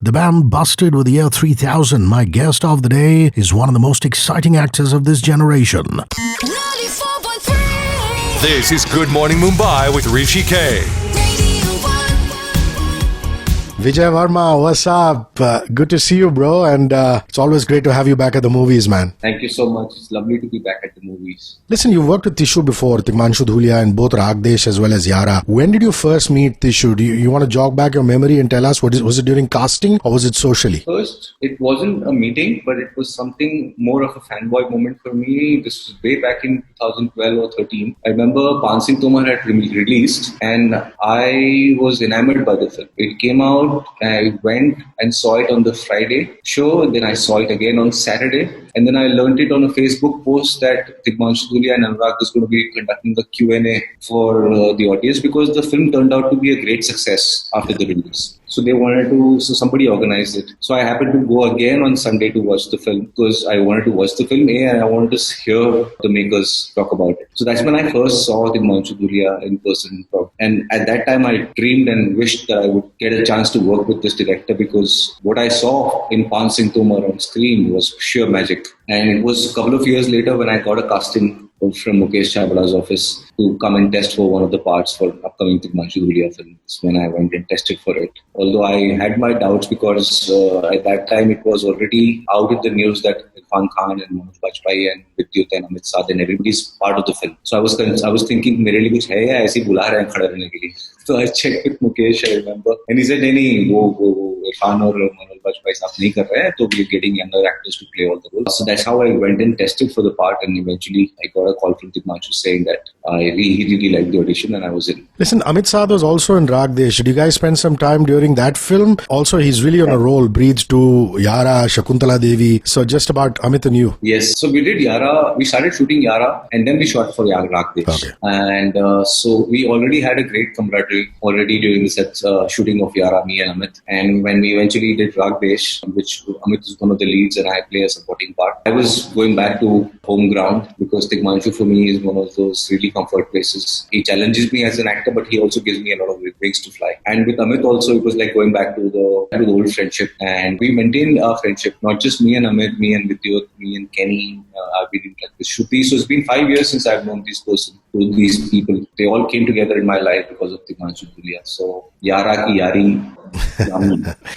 The band busted with the year 3000. My guest of the day is one of the most exciting actors of this generation. 94.3. This is Good Morning Mumbai with Hrishi K. Vijay Varma, what's up? Good to see you, bro. And it's always great to have you back at the movies, man. Thank you so much. It's lovely to be back at the movies. Listen, you worked with Tishu before, Tigmanshu Dhulia, in both Ragdesh as well as Yaara. When did you first meet Tishu? Do you want to jog back your memory and tell us, was it during casting or was it socially? First, it wasn't a meeting, but it was something more of a fanboy moment for me. This was way back in 2012 or 13. I remember Pansing Tomar had released and I was enamored by the film. It came out. I went and saw it on the Friday show, and then I saw it again on Saturday. And then I learned it on a Facebook post that Tigmanshu Dhulia and Anurag was going to be conducting the Q&A for the audience because the film turned out to be a great success after the release. So somebody organized it. So I happened to go again on Sunday to watch the film because I wanted to watch the film and I wanted to hear the makers talk about it. So that's when I first saw Tigmanshu Dhulia in person. And at that time I dreamed and wished that I would get a chance to work with this director because what I saw in Pansing Tomar on screen was sheer magic. And it was a couple of years later when I got a casting from Mukesh Chhabala's office to come and test for one of the parts for upcoming Tigmanshu Dhulia film. That's when I went and tested for it. Although I had my doubts because at that time it was already out in the news that Irfan Khan and Manoj Bajpayee and Vidyut and Amit Saad and everybody's part of the film. So I was thinking, mere liye kuch hai ya aise hi bula rahe hain khada rehne ke liye. So I checked with Mukesh, I remember, and he said, "Nahi, wo Irfan or Manoj Bajpayee saab nahi kar rahe hain, so we're getting younger actors to play all the roles." So that's how I went and tested for the part, and eventually I got a call from Tigmanshu saying that he really liked the audition and I was in. Listen, Amit Saad was also in Ragdesh. Did you guys spend some time during that film? Also, he's really on a roll. Breathes to Yaara, Shakuntala Devi. So just about Amit and you. Yes. So we did Yaara. We started shooting Yaara and then we shot for Ragdesh. Okay. And so we already had a great camaraderie already during the set shooting of Yaara, me and Amit. And when we eventually did Ragdesh, which Amit is one of the leads and I play a supporting part, I was going back to home ground because Tigmanshu for me is one of those really comfort places. He challenges me as an actor, but he also gives me a lot of wings to fly. And with Amit also, it was like going back to the old friendship. And we maintained our friendship, not just me and Amit, me and Vidyut, me and Kenny. I've been in touch with Shruti. So it's been 5 years since I've known these people. They all came together in my life because of Tigmanshu Dhulia. So Yaara ki Yari.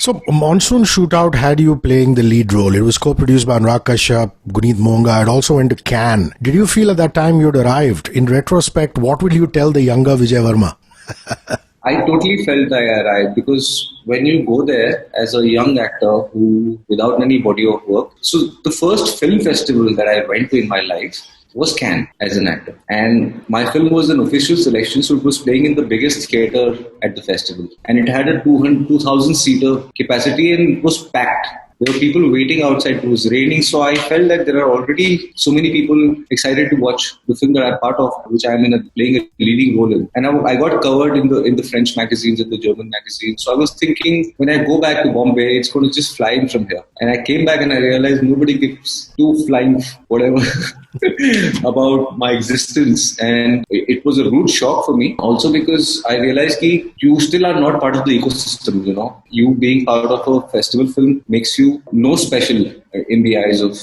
So Monsoon Shootout had you playing the lead role. It was co-produced by Anurag Kashyap, Guneet Monga. It also went to Cannes. Did you feel at that time you'd arrived? In retrospect, what will you tell the younger Vijay Varma? I totally felt I arrived because when you go there as a young actor who without any body of work. So the first film festival that I went to in my life was Cannes as an actor. And my film was an official selection, so it was playing in the biggest theatre at the festival. And it had a 2,000-seater capacity and it was packed. There were people waiting outside. It was raining, so I felt that there are already so many people excited to watch the film that I'm part of, which I'm playing a leading role in. And I got covered in the French magazines and the German magazines. So I was thinking, when I go back to Bombay, it's going to just fly in from here. And I came back and I realized nobody gives two flying whatever about my existence. And it was a rude shock for me. Also because I realized that you still are not part of the ecosystem, you know. You being part of a festival film makes you no special in the eyes of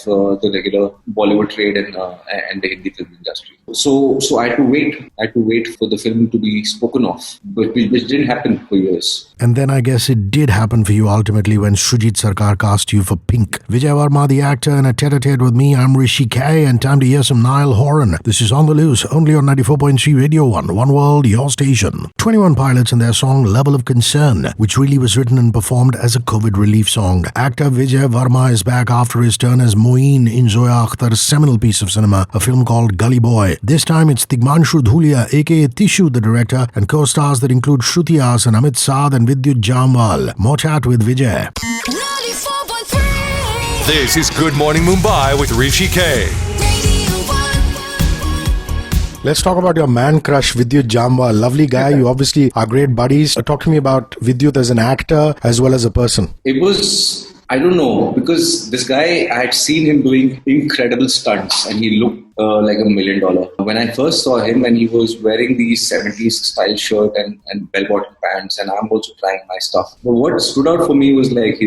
the regular Bollywood trade and the Hindi film industry. So I had to wait. I had to wait for the film to be spoken of, but which didn't happen for years. And then I guess it did happen for you ultimately when Shrujit Sarkar cast you for Pink. Vijay Varma, the actor, in a tete-a-tete with me. I'm Hrishi K, and time to hear some Niall Horan. This is On the Loose, only on 94.3 Radio 1, One World, your station. 21 Pilots and their song Level of Concern, which really was written and performed as a COVID relief song. Actor Vijay Varma is back after his turn as Moeen in Zoya Akhtar's seminal piece of cinema, a film called Gully Boy. This time it's Tigmanshu Dhulia, aka Tishu, the director, and co-stars that include Shruti Haasan, Amit Saad and Vidyut Jamwal. More chat with Vijay. 94.3. This is Good Morning Mumbai with Hrishi K. Let's talk about your man crush, Vidyut Jamwal. Lovely guy. You obviously are great buddies. Talk to me about Vidyut as an actor as well as a person. It was I don't know, because this guy, I had seen him doing incredible stunts and he looked like $1 million. When I first saw him and he was wearing the 70s style shirt and bell-bottom pants, and I'm also trying my stuff. But what stood out for me was like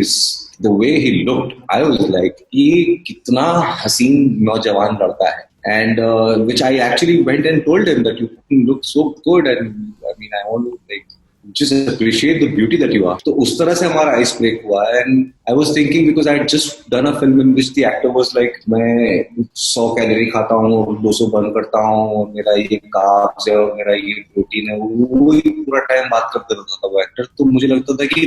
the way he looked. I was like, ye kitna haseen naujawan ladka hai. And which I actually went and told him that you look so good, and I mean, I want to like just appreciate the beauty that you are. So उस तरह से हमारा ice break हुआ. And I was thinking, because I had just done a film in which the actor was like, मैं 100 calorie खाता हूँ, 200 burn करता हूँ, मेरा ये कार्ब्स है और मेरा ये प्रोटीन है, वही पूरा टाइम बात करते रहता था वो एक्टर. तो मुझे लगता था कि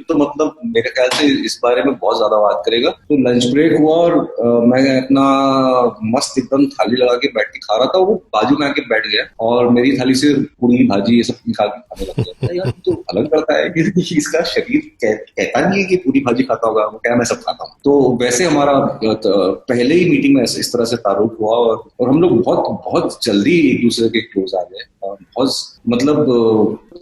तो मतलब मेरे ख्याल से इस बारे में बहुत ज्यादा बात करेगा. तो लंच ब्रेक हुआ और मैं अपना मस्त एकदम थाली लगा के बैठ के खा रहा था. वो बाजू में आके बैठ गया और मेरी थाली से पूरी भाजी ये सब निकाल के खाने लग गया. यार तो अलग करता है कि इसका शरीर कहता नहीं है कि पूरी भाजी खाता होगा, वो क्या मैं सब खाता हूँ. तो वैसे हमारा पहले ही मीटिंग में इस तरह से तारुफ हुआ और हम लोग बहुत जल्दी एक दूसरे के क्लोज आ गए. बहुत मतलब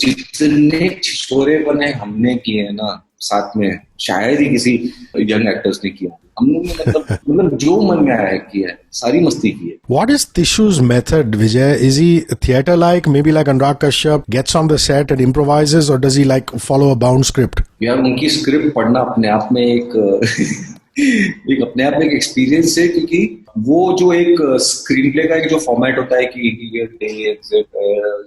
जितने छिछोरे बने हमने किए हैं ना साथ में, शायद ही किसी यंग एक्टर्स ने किया. हम लोग ने मतलब जो मन में आया किया है, सारी मस्ती की है. What is Tishu's method, Vijay? Is he theatre-like, maybe like Anurag Kashyap, gets on the set and improvises, or does he like follow a bound script? यार उनकी स्क्रिप्ट पढ़ना अपने आप में एक अपने आप में एक एक्सपीरियंस है, क्योंकि वो जो एक स्क्रीन प्ले का एक जो फॉर्मेट होता है कि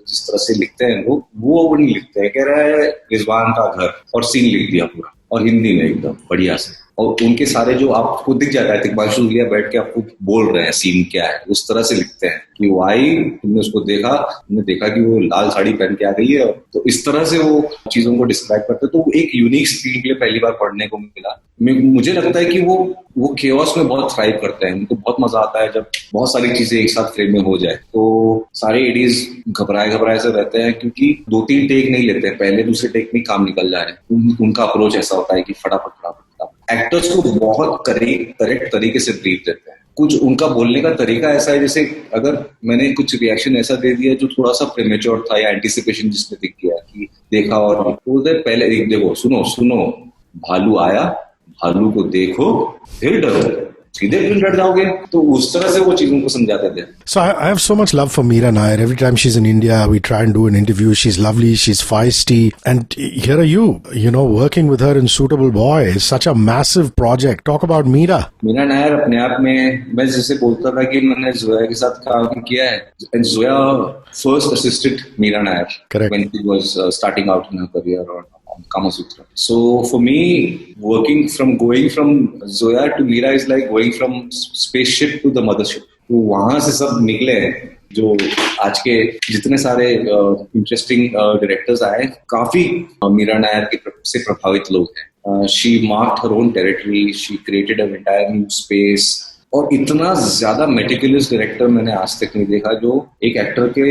जिस तरह से लिखते हैं लोग, वो नहीं लिखते हैं. कह रहा है रिजवान का घर और सीन लिख दिया पूरा, और हिंदी में एकदम बढ़िया से. और उनके सारे जो आपको दिख जाता है, तिकबाशु लिया बैठ के आपको बोल रहे हैं सीन क्या है, उस तरह से लिखते हैं कि वो आई, तुमने उसको देखा, तुमने देखा कि वो लाल साड़ी पहन के आ गई है, तो इस तरह से वो चीजों को डिस्क्राइब करते. तो एक यूनिक स्क्रीन प्ले पहली बार पढ़ने को मिला. मुझे लगता है कि वो केओस में बहुत थ्राइव करते हैं. उनको बहुत मजा आता है जब बहुत सारी चीजें एक साथ फ्रेम में हो जाए. तो सारे एडीज घबराए से रहते हैं, क्योंकि 2-3 टेक नहीं लेते हैं, पहले दूसरे टेक में काम निकल जा रहे हैं. उनका अप्रोच ऐसा होता है कि फटाफट एक्टर्स को बहुत करेक्ट तरीके से ब्रीफ देते हैं. कुछ उनका बोलने का तरीका ऐसा है, जैसे अगर मैंने कुछ रिएक्शन ऐसा दे दिया जो थोड़ा सा प्रीमेच्योर था या एंटिसिपेशन जिसमें दिख गया कि देखा, और तो पहले देखो सुनो भालू आया, भालू को देखो फिर डरो, सीधे फिर डर जाओगे. तो उस तरह से वो चीजों को समझाते थे. So I have so much love for Meera Nair. Every time she's in India, we try and do an interview. She's lovely, she's feisty, and here are you know, working with her in Suitable Boy is such a massive project. Talk about Meera. Meera Nair अपने आप में, मैं जैसे बोलता था कि मैंने जोया के साथ काम किया है, and Zoya first assisted Meera Nair. Correct. When she was starting out in her career on Kama Sutra. So for me, going from Zoya to Meera is like going from spaceship to the mothership. तो वहां से सब निकले हैं जो आज के जितने सारे इंटरेस्टिंग डायरेक्टर्स आए, काफी मीरा नायर से प्रभावित लोग हैं. She marked her own territory, she created an entire new space, और इतना ज्यादा मेटिकुलस डायरेक्टर मैंने आज तक नहीं देखा, जो एक एक्टर के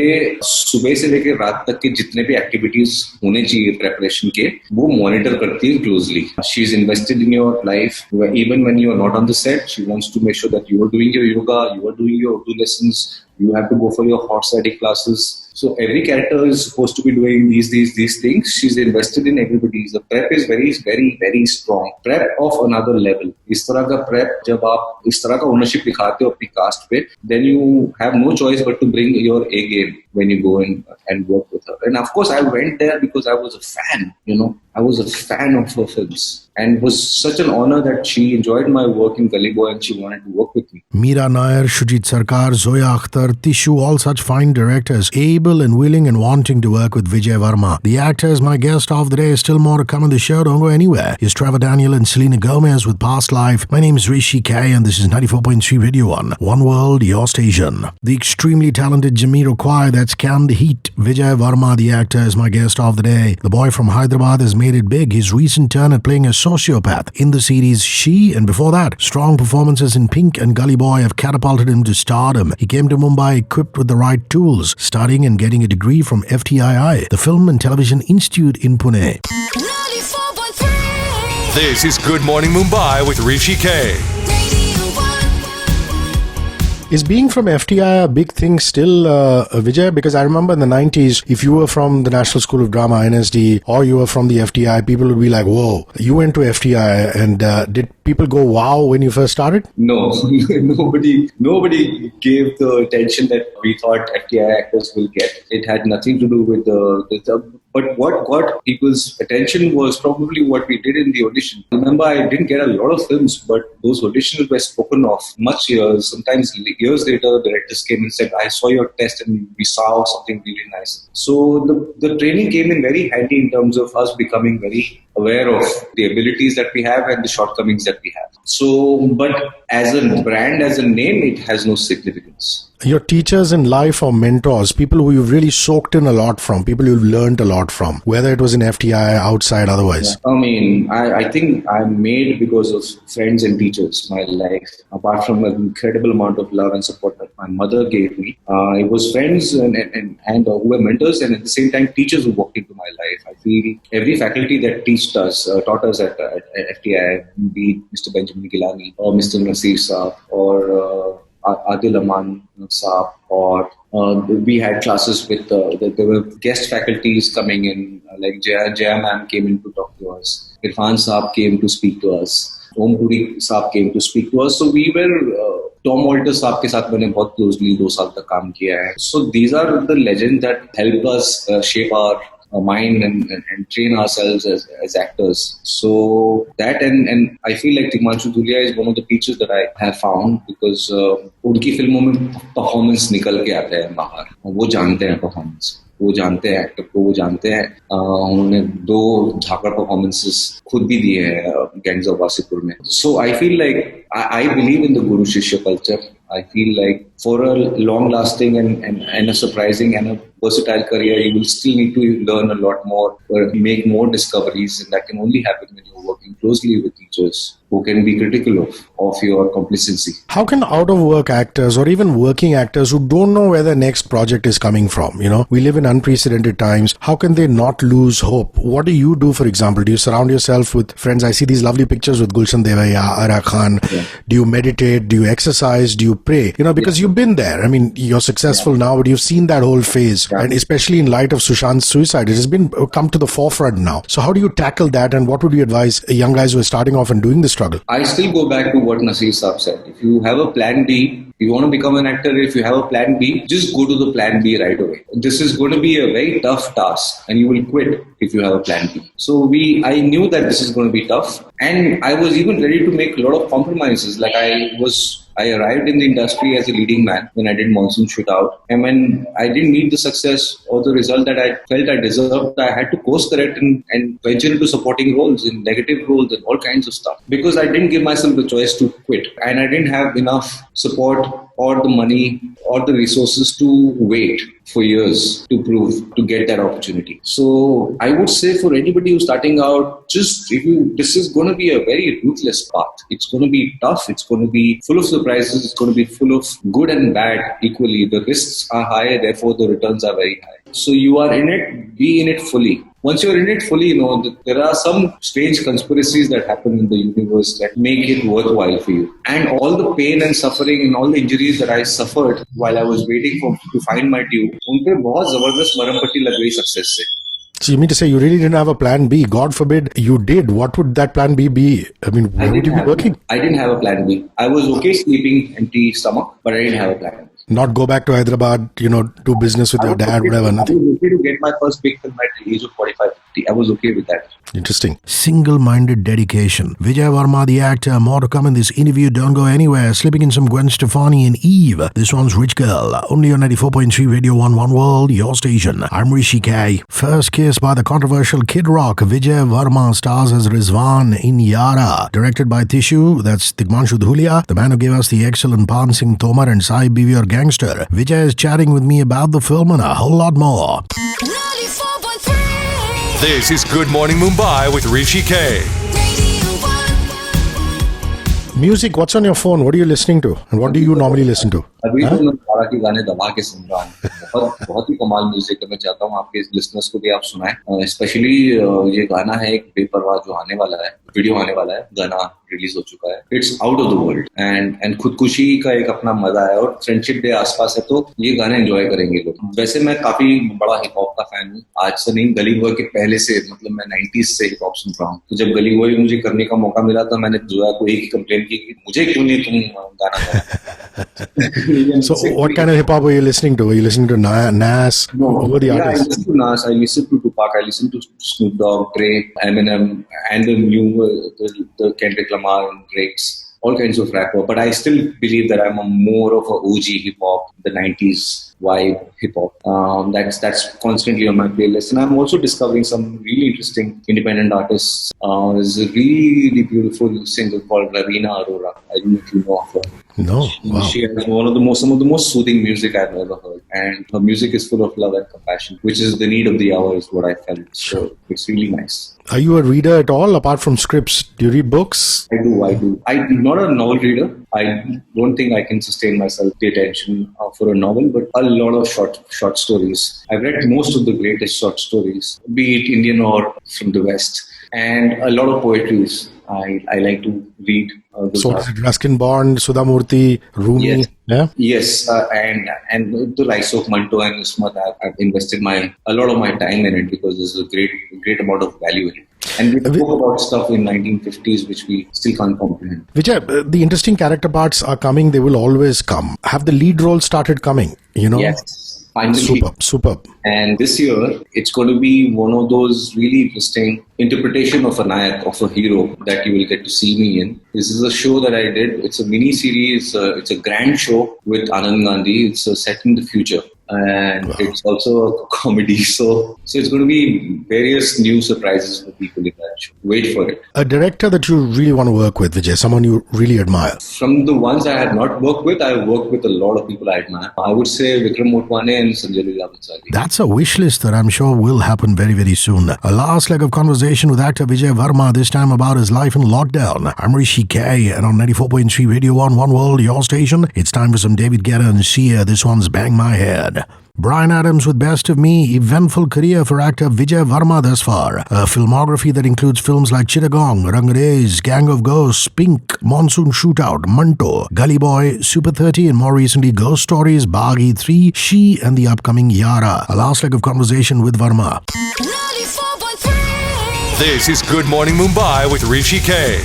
सुबह से लेकर रात तक के जितने भी एक्टिविटीज होने चाहिए प्रेपरेशन के, वो मॉनिटर करती है closely. She is invested in your life, even when you are not on the set. She wants to make sure that you are doing your yoga, you are doing your Urdu lessons, you have to go for your hot study classes. So every character is supposed to be doing these things. She's invested in everybody. The prep is very strong. Prep of another level. इस तरह का prep जब आप इस तरह का ownership दिखाते हो अपनी cast पे, then you have no choice but to bring your A game when you go in and work with her. And of course I went there because I was a fan, you know. I was a fan of her films, and it was such an honor that she enjoyed my work in Gully Boy and she wanted to work with me. Meera Nair, Shujit Sarkar, Zoya Akhtar, Tishu, all such fine directors, able and willing and wanting to work with Vijay Varma. The actor is my guest of the day. Still more to come on the show. Don't go anywhere. Here's Trevor Daniel and Selena Gomez with Past Life. My name is Hrishi K and this is 94.3 Radio 1. One World, your station. The extremely talented Jamiroquai that's canned heat. Vijay Varma, the actor, is my guest of the day. The boy from Hyderabad has made it big. His recent turn at playing a sociopath in the series She, and before that, strong performances in Pink and Gully Boy have catapulted him to stardom. He came to Mumbai equipped with the right tools, studying and getting a degree from FTII, the Film and Television Institute in Pune. 94.3. This is Good Morning Mumbai with Hrishi K. Is being from FTI a big thing still, Vijay? Because I remember in the 90s, if you were from the National School of Drama, NSD, or you were from the FTI, people would be like, whoa, you went to FTI. And did people go, wow, when you first started? No, nobody gave the attention that we thought FTI actors will get. It had nothing to do with but what got people's attention was probably what we did in the audition. I remember I didn't get a lot of films, but those auditions were spoken of much years. Sometimes years later, directors came and said, I saw your test and we saw something really nice. So the training came in very handy in terms of us becoming very aware of the abilities that we have and the shortcomings that we have. So, but as a brand, as a name, it has no significance. Your teachers in life or mentors, people who you've really soaked in a lot from, people you've learned a lot from, whether it was in FTI, outside, otherwise? Yeah. I mean, I think I'm made because of friends and teachers, my life. Apart from an incredible amount of love and support that my mother gave me, it was friends and who were mentors, and at the same time, teachers who walked into my life. I feel every faculty that taught us at FTI, be it Mr. Benjamin Gilani or Mr. Nasir Saab or Adil Aman Saab, or we had classes with, there were guest faculties coming in, like Jaya ma'am came in to talk to us, Irfan Saab came to speak to us, Om Puri Saab came to speak to us. So we were, Tom Walter Saab के साथ मैंने बहुत closely 2 साल तक काम किया है. So these are the legends that help us shape our mind and train ourselves as actors. So that and I feel like Tigmanshu Dhulia is one of the teachers that I have found, because उनकी फिल्मों में performance निकल के आता है बाहर. वो जानते हैं performance. वो जानते हैं एक्टर को, वो जानते हैं. उन्होंने 2 झाकड़ परफॉर्मेंसेस खुद भी दिए हैं गैंग्स ऑफ वासेपुर में. So I feel like I believe in the Guru Shishya culture. I feel like for a long-lasting and a surprising and a versatile career, you will still need to learn a lot more or make more discoveries, and that can only happen when you're working closely with teachers who can be critical of your complacency. How can out-of-work actors or even working actors who don't know where their next project is coming from, we live in unprecedented times, how can they not lose hope? What do you do, for example? Do you surround yourself with friends? I see these lovely pictures with Gulshan Devaya, Yaara Khan. Yeah. Do you meditate? Do you exercise? Do you pray? Because you've been there. I mean, you're successful now, but you've seen that whole phase. Yeah. And especially in light of Sushant's suicide, it has come to the forefront now. So how do you tackle that, and what would you advise young guys who are starting off and doing the struggle? I still go back to what Nasir Saab said. If you have a plan B, if you want to become an actor, if you have a plan B, just go to the plan B right away. This is going to be a very tough task, and you will quit if you have a plan B. So I knew that this is going to be tough, and I was even ready to make a lot of compromises. Like I arrived in the industry as a leading man when I did Monsoon Shootout, and when I didn't meet the success or the result that I felt I deserved, I had to course correct and venture into supporting roles, in negative roles and all kinds of stuff, because I didn't give myself the choice to quit, and I didn't have enough support or the money or the resources to wait for years to get that opportunity. So I would say for anybody who's starting out, this is going to be a very ruthless path. It's going to be tough. It's going to be full of surprises. It's going to be full of good and bad equally. The risks are high, therefore the returns are very high. So you are in it, be in it fully. Once you're in it fully, there are some strange conspiracies that happen in the universe that make it worthwhile for you. And all the pain and suffering and all the injuries that I suffered while I was waiting to find my due, unpe bahut zabardast maram patti lag gayi success se. So you mean to say you really didn't have a plan B? God forbid you did. What would that plan B be? I mean, where would you be working? I didn't have a plan B. I was okay sleeping empty stomach, but I didn't have a plan B. Not go back to Hyderabad, do business with your dad, whatever. Nothing. I was okay to get my first big film at the age of 45, 50. I was okay with that. Interesting. Single-minded dedication. Vijay Varma, the actor. More to come in this interview. Don't go anywhere. Slipping in some Gwen Stefani and Eve. This one's Rich Girl. Only on 94.3 Radio 1 One World, your station. I'm Hrishi K. First kiss by the controversial Kid Rock. Vijay Varma stars as Rizwan in Yaara. Directed by Tishu, that's Tigmanshu Dhulia, the man who gave us the excellent Pan Singh Tomar and Sai Beaver Gangster. Vijay is chatting with me about the film and a whole lot more. 94.3. This is Good Morning Mumbai with Hrishi K. Music, what's on your phone? What are you listening to? And what do you normally listen to? अभी तो मैं यारा के गाने दबा के सुन रहा हूँ. बहुत ही कमाल म्यूजिक है. मैं चाहता हूँ आपके लिसनर्स को भी आप सुनाएं. स्पेशली ये गाना है एक बेपरवाह जो आने वाला है. वीडियो आने वाला है, गाना रिलीज हो चुका है. It's out of the world and खुदकुशी का एक अपना मजा है और फ्रेंडशिप डे आसपास है तो ये गाने एंजॉय करेंगे लोग. वैसे मैं काफी बड़ा हिप हॉप का फैन हूँ, आज से नहीं, गली बॉय के पहले से, मतलब मैं 90s से हिप हॉप सुन रहा हूँ. तो जब गली बॉय मुझे करने का मौका मिला तो मैंने जोया को एक ही कंप्लेन की कि मुझे क्यों नहीं तुम गाना गाया. So what kind of hip hop were you listening to? Were you listening to Nas? No, Who were the yeah, I artists? listen to Nas, I listen to Tupac, I listen to Snoop Dogg, Drake, Eminem, and the new, the Kendrick Lamar and Drake's, all kinds of rapper. But I still believe that I'm more of a OG hip hop, the 90s vibe hip hop. That's constantly on my playlist, and I'm also discovering some really interesting independent artists. There's a really beautiful singer called Ravina Arora. I don't know if you know of her. No. Wow. She has some of the most soothing music I've ever heard, and her music is full of love and compassion, which is the need of the hour, is what I felt. So it's really nice. Are you a reader at all, apart from scripts? Do you read books? I do. I'm not a novel reader. I don't think I can sustain myself the attention for a novel, but a lot of short stories. I've read most of the greatest short stories, be it Indian or from the West, and a lot of poetries. I like to read. So Ruskin Bond, Sudhamurti, Rumi. Yes. Yeah. Yes, and the rise of Manto and Usmat, I've invested a lot of my time in it because there's a great amount of value in it. And we spoke about stuff in 1950s which we still can't comprehend. Vijay, the interesting character parts are coming. They will always come. Have the lead roles started coming? You know. Yes. Finally. Superb. And this year, it's going to be one of those really interesting interpretation of a nayak, of a hero that you will get to see me in. This is a show that I did. It's a mini series. It's a grand show with Anand Gandhi. It's set in the future. And It's also a comedy. So it's going to be various new surprises for people in that show. Wait for it. A director that you really want to work with, Vijay, someone you really admire. From the ones I have not worked with, I have worked with a lot of people I admire. I would say Vikram Motwane and Sanjay Leela Bhansali. That's a wish list that I'm sure will happen very, very soon. A last leg of conversation with actor Vijay Varma, this time about his life in lockdown. I'm Hrishi K, and on 94.3 Radio 1 One World, your station, it's time for some David Guetta and Sia. This one's Bang My Head. Brian Adams with Best of Me, eventful career for actor Vijay Varma thus far. A filmography that includes films like Chittagong, Rangades, Gang of Ghosts, Pink, Monsoon Shootout, Manto, Gully Boy, Super 30, and more recently Ghost Stories, Baghi 3, She, and the upcoming Yaara. A last leg of conversation with Varma. 94.3. This is Good Morning Mumbai with Hrishi K.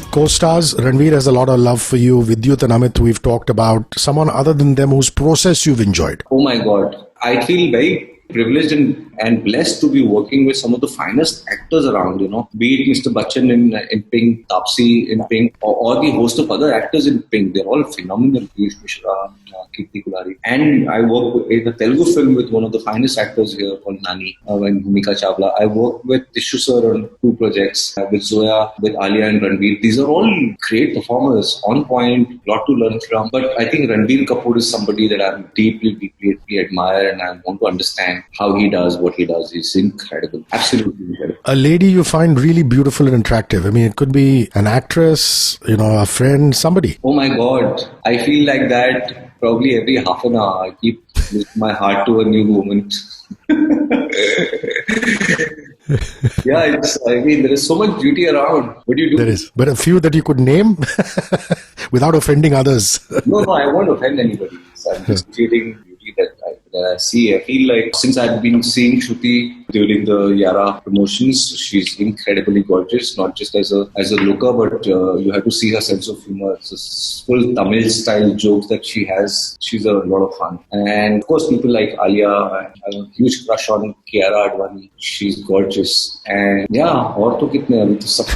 Co-stars, Ranveer has a lot of love for you. Vidyut and Amit, we've talked about. Someone other than them whose process you've enjoyed. Oh my God. I feel very privileged and blessed to be working with some of the finest actors around, be it Mr. Bachchan in Pink, Taapsee in Pink, or the host of other actors in Pink. They're all phenomenal. Piyush Mishra, Kirti Kulari. And I work in a Telugu film with one of the finest actors here called Nani, and Bhumika Chawla. I worked with Tishu sir on 2 projects, with Zoya, with Alia and Ranveer. These are all great performers, on point, lot to learn from. But I think Ranveer Kapoor is somebody that I deeply admire, and I want to understand how he does what he does. He's incredible. Absolutely incredible. A lady you find really beautiful and attractive. I mean, it could be an actress, a friend, somebody. Oh my God. I feel like that probably every half an hour. I keep lifting my heart to a new woman. Yeah, there is so much beauty around. What do you do? There is. But a few that you could name without offending others. No, I won't offend anybody. So I'm just creating beauty that I see. I feel like since I've been seeing Shruti during the Yaara promotions, she's incredibly gorgeous, not just as a looker, but you have to see her sense of humor. It's a full Tamil style jokes that she has. She's a lot of fun. And of course, people like Alia. I have a huge crush on Kiara Advani. She's gorgeous. And yeah, aur to kitne abhi to sab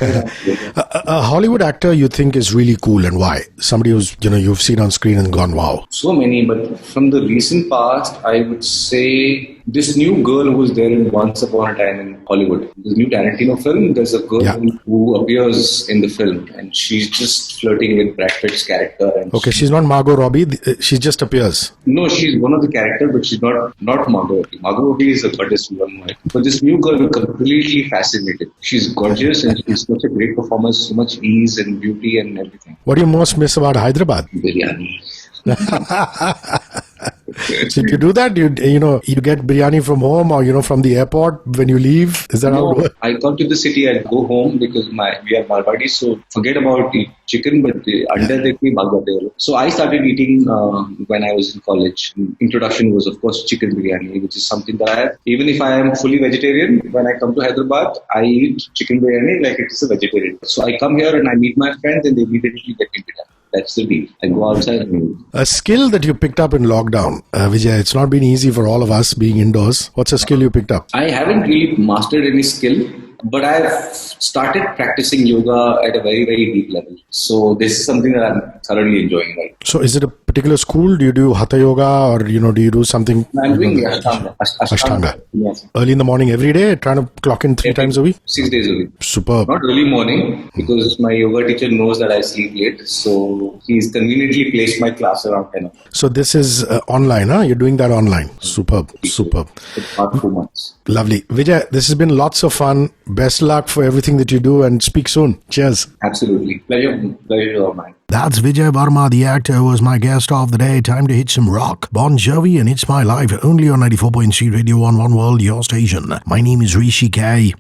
a Hollywood actor you think is really cool, and why? Somebody who's you've seen on screen and gone wow. So many, but from the recent past, I would say this new girl who was there in Once Upon a Time in Hollywood. This new Tarantino film, there's a girl who appears in the film, and she's just flirting with Brad Pitt's character. And okay, she's not Margot Robbie. She just appears. No, she's one of the characters, but she's not Margot Robbie. Margot Robbie is a goddess woman. But this new girl, I'm completely fascinated. She's gorgeous, and she's such a great performer, so much ease and beauty and everything. What do you most miss about Hyderabad? Biryani. So to do that, you get biryani from home or from the airport when you leave. Is that how it works? I come to the city, I go home because we are Marwadis, so forget about the chicken, but the under the bhag jate hain. So I started eating when I was in college. Introduction was of course chicken biryani, which is something that I have. Even if I am fully vegetarian, when I come to Hyderabad, I eat chicken biryani like it is a vegetarian. So I come here and I meet my friends and they immediately get me biryani. That's the deal. I go outside and eat. A skill that you picked up in lockdown, Vijay, it's not been easy for all of us being indoors. What's a skill you picked up? I haven't really mastered any skill, but I've started practicing yoga at a very, very deep level. So this is something that I'm thoroughly enjoying right now. So is it a particular school? Do you do Hatha Yoga or, do you do something? I'm doing Ashtanga. Ashtanga. Yes. Early in the morning every day, trying to clock in 3 times a week? 6 days a week. Superb. Not early morning because my yoga teacher knows that I sleep late. So he's conveniently placed my class around 10 o'clock. So this is online, huh? You're doing that online. Superb. Superb. It's about 2 months. Lovely. Vijay, this has been lots of fun. Best luck for everything that you do and speak soon. Cheers. Absolutely. Pleasure of mine. That's Vijay Varma, the actor, who was my guest of the day. Time to hit some rock. Bon Jovi and It's My Life, only on 94.3 Radio 1 One World, your station. My name is Hrishi K.